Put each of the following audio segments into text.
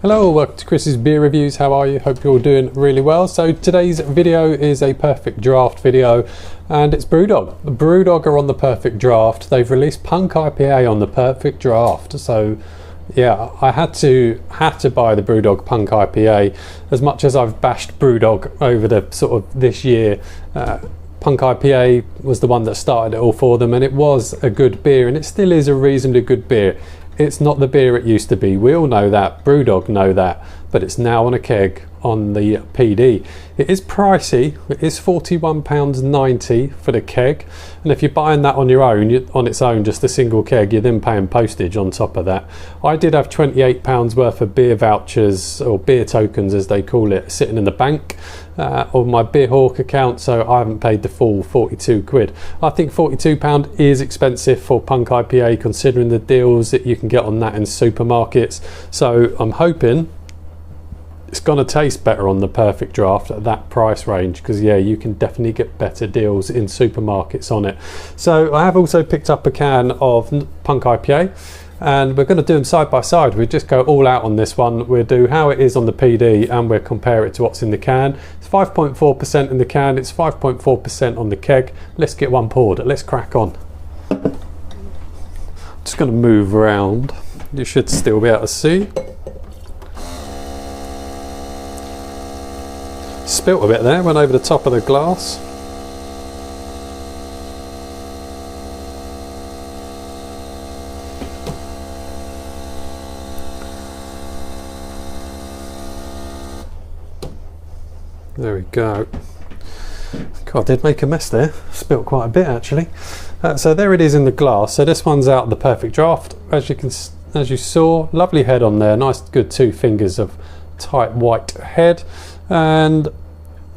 Hello, welcome to Chris's Beer Reviews. How are you? Hope you're all doing really well. So today's video is a perfect draft video and it's Brewdog. Brewdog are on the perfect draft. They've released Punk IPA on the perfect draft. So yeah, I had to buy the Brewdog Punk IPA. As much as I've bashed Brewdog over the sort of this year, Punk IPA was the one that started it all for them, and it was a good beer, and it still is a reasonably good beer. It's not the beer it used to be. We all know that. Brewdog know that. But it's now on a keg on the PD. It is pricey. It is £41.90 for the keg. And if you're buying that on your own, on its own, just a single keg, you're then paying postage on top of that. I did have £28 worth of beer vouchers, or beer tokens as they call it, sitting in the bank on my Beer Hawk account, so I haven't paid the full 42 quid. I think £42 is expensive for Punk IPA considering the deals that you can get on that in supermarkets. So I'm hoping it's going to taste better on the perfect draft at that price range, because yeah, you can definitely get better deals in supermarkets on it. So I have also picked up a can of Punk IPA, and we're going to do them side by side. We just go all out on this one. We'll do how it is on the PD and we'll compare it to what's in the can. It's 5.4% in the can, it's 5.4% on the keg. Let's get one poured. Let's crack on. Just going to move around. You should still be able to see. Spilt a bit there, went over the top of the glass. There we go. God, I did make a mess there. Spilt quite a bit actually. So there it is in the glass. So this one's out of the perfect draft. As you saw, lovely head on there. Nice, good 2 fingers of tight white head, and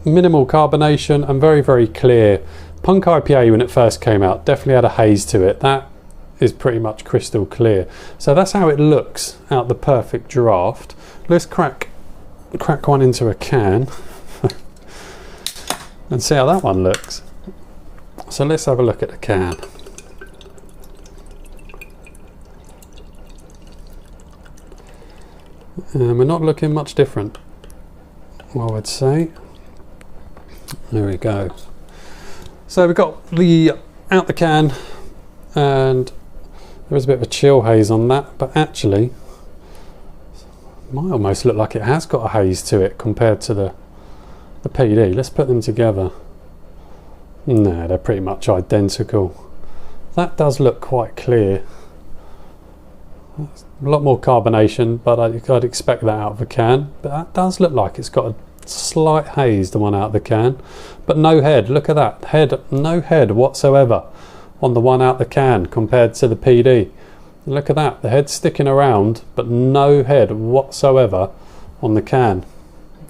minimal carbonation and very, very clear. Punk IPA when it first came out definitely had a haze to it. That is pretty much crystal clear. So that's how it looks out the perfect draft. Let's crack one into a can and see how that one looks. So let's have a look at the can. We're not looking much different, I would say. There we go. So we've got the out the can, and there was a bit of a chill haze on that, but actually it might almost look like it has got a haze to it compared to the PD. Let's put them together. No, they're pretty much identical. That does look quite clear. A lot more carbonation, but I'd expect that out of a can. But that does look like it's got a slight haze, the one out of the can, but no head. Look at that head, no head whatsoever on the one out the can compared to the PD. Look at that, the head's sticking around but no head whatsoever on the can.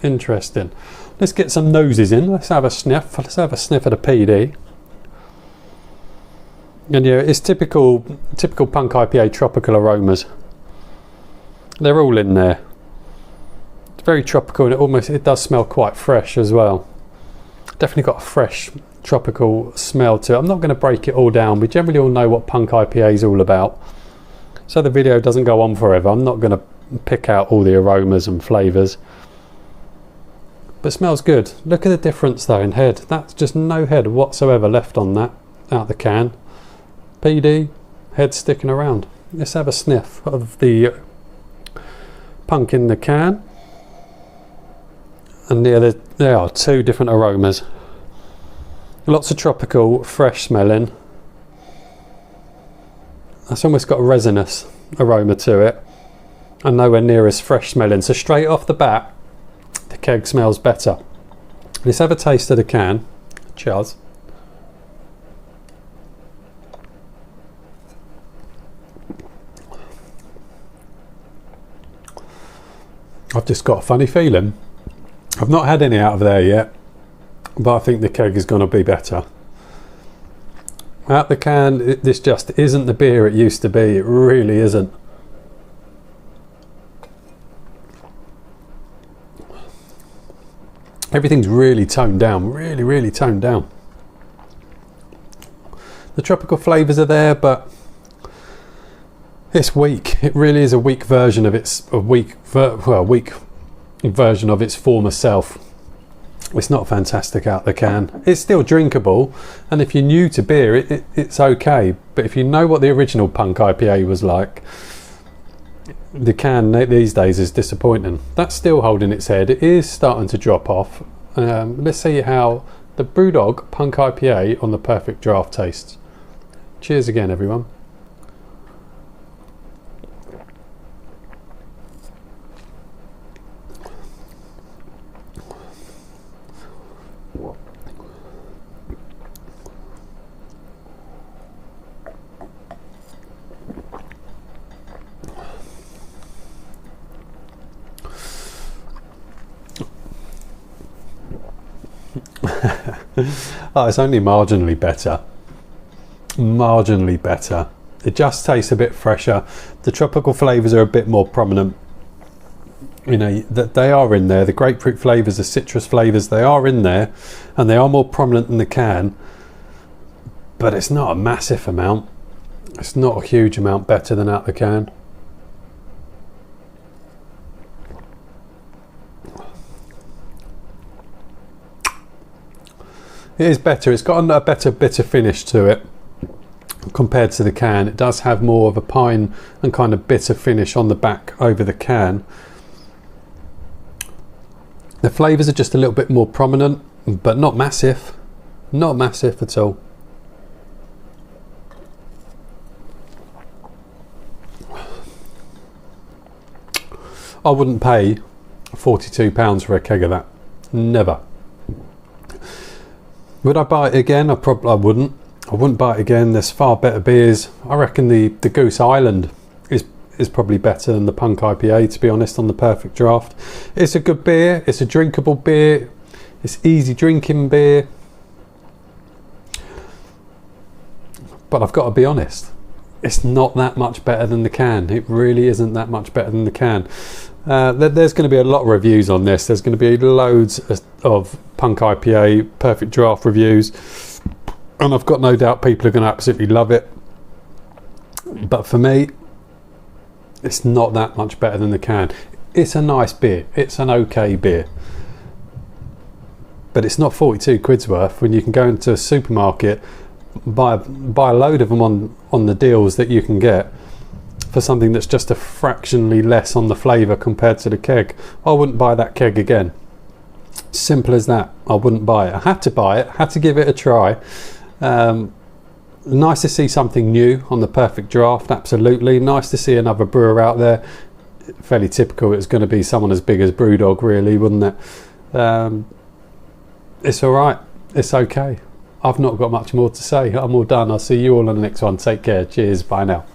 Interesting. Let's get some noses in. Let's have a sniff. Let's have a sniff at a PD. And yeah, it's typical Punk IPA tropical aromas. They're all in there. It's very tropical, and it does smell quite fresh as well. Definitely got a fresh tropical smell to it. I'm not going to break it all down. We generally all know what Punk IPA is all about, so the video doesn't go on forever. I'm not going to pick out all the aromas and flavours. But it smells good. Look at the difference though in head. That's just no head whatsoever left on that out the can. PD, head sticking around. Let's have a sniff of the Punk in the can. And yeah, there are 2 different aromas. Lots of tropical, fresh smelling. That's almost got a resinous aroma to it, and nowhere near as fresh smelling. So straight off the bat, the keg smells better. Let's have a taste of the can. Cheers. I've just got a funny feeling. I've not had any out of there yet, but I think the keg is going to be better. Out the can, this just isn't the beer it used to be. It really isn't. Everything's really toned down, really toned down. The tropical flavours are there, but It's weak. It really is a weak version of its weak version of its former self. It's not fantastic out the can. It's still drinkable, and if you're new to beer, it's okay. But if you know what the original Punk IPA was like, the can these days is disappointing. That's still holding its head. It is starting to drop off. Let's see how the Brewdog Punk IPA on the Perfect Draft tastes. Cheers again, everyone. Oh, it's only marginally better. Marginally better. It just tastes a bit fresher. The tropical flavours are a bit more prominent. You know, that they are in there. The grapefruit flavours, the citrus flavours, they are in there, and they are more prominent in the can. But it's not a massive amount. It's not a huge amount better than out the can. It is better. It's got a better bitter finish to it compared to the can. It does have more of a pine and kind of bitter finish on the back over the can. The flavours are just a little bit more prominent, but not massive. Not massive at all. I wouldn't pay £42 for a keg of that. Never. Would I buy it again? I wouldn't. I wouldn't buy it again. There's far better beers. I reckon the Goose Island is probably better than the Punk IPA, to be honest, on the Perfect Draft. It's a good beer. It's a drinkable beer. It's easy drinking beer. But I've got to be honest, it's not that much better than the can. It really isn't that much better than the can. There's going to be a lot of reviews on this. There's going to be loads of Punk IPA Perfect Draft reviews, and I've got no doubt people are going to absolutely love it. But for me, it's not that much better than the can. It's a nice beer. It's an okay beer. But it's not 42 quid's worth when you can go into a supermarket, buy a load of them on the deals that you can get for something that's just a fractionally less on the flavour compared to the keg. I wouldn't buy that keg again. Simple as that. I wouldn't buy it. I had to buy it, had to give it a try. Nice to see something new on the Perfect Draft, absolutely. Nice to see another brewer out there. Fairly typical, it's going to be someone as big as Brewdog, really, wouldn't it? It's alright, it's okay. I've not got much more to say. I'm all done. I'll see you all on the next one. Take care. Cheers. Bye now.